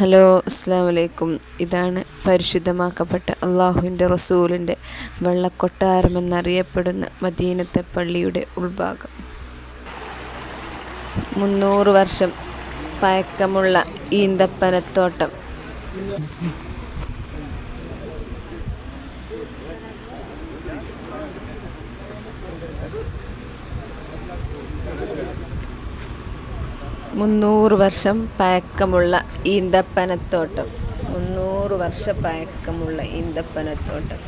Hello, അസ്സലാമു അലൈക്കും. ഇതാണ് പരിശുദ്ധമാക്കപ്പെട്ട അള്ളാഹുവിൻ്റെ റസൂലിൻ്റെ വെള്ളക്കൊട്ടാരമെന്നറിയപ്പെടുന്ന മദീനത്തെ പള്ളിയുടെ ഉൾഭാഗം. 300 വർഷം പഴക്കമുള്ള ഈന്തപ്പനത്തോട്ടം. മുന്നൂറ് വർഷം പഴക്കമുള്ള ഈന്തപ്പനത്തോട്ടം. 300 വർഷ പഴക്കമുള്ള ഈന്തപ്പനത്തോട്ടം.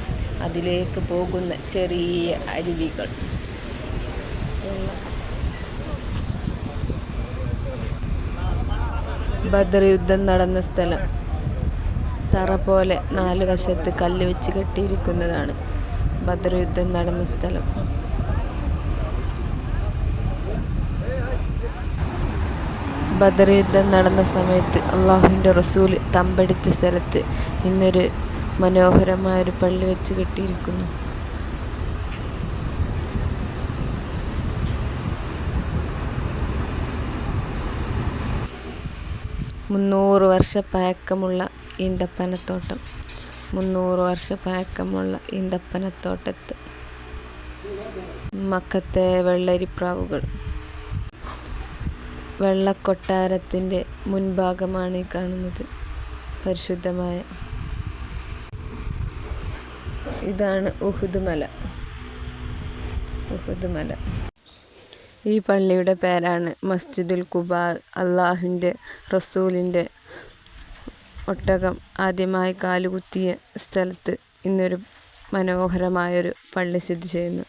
അതിലേക്ക് പോകുന്ന ചെറിയ അരുവികൾ. ബദർ യുദ്ധം നടന്ന സ്ഥലം. തറ പോലെ 4 വശത്ത് കല്ല് വെച്ച് കെട്ടിയിരിക്കുന്നതാണ് ബദർ യുദ്ധം നടന്ന സ്ഥലം. ബദർ യുദ്ധം നടന്ന സമയത്ത് അള്ളാഹുവിൻ്റെ റസൂൽ തമ്പടിച്ച സ്ഥലത്ത് ഇന്നൊരു മനോഹരമായൊരു പള്ളി വെച്ച് കെട്ടിയിരിക്കുന്നു. മുന്നൂറ് വർഷ പഴക്കമുള്ള ഈന്തപ്പനത്തോട്ടം. 300 വർഷ പഴക്കമുള്ള ഈന്തപ്പനത്തോട്ടത്ത് മക്കത്തെ വെള്ളരിപ്രാവുകൾ. വെള്ളക്കൊട്ടാരത്തിൻ്റെ മുൻഭാഗമാണ് ഈ കാണുന്നത്. പരിശുദ്ധമായ ഇതാണ് ഉഹുദ് മല. ഈ പള്ളിയുടെ പേരാണ് മസ്ജിദുൽ ഖുബാ. അള്ളാഹുവിൻ്റെ റസൂലിൻ്റെ ഒട്ടകം ആദ്യമായി കാലുകുത്തിയ സ്ഥലത്ത് ഇന്നൊരു മനോഹരമായൊരു പള്ളി സ്ഥിതി ചെയ്യുന്നു.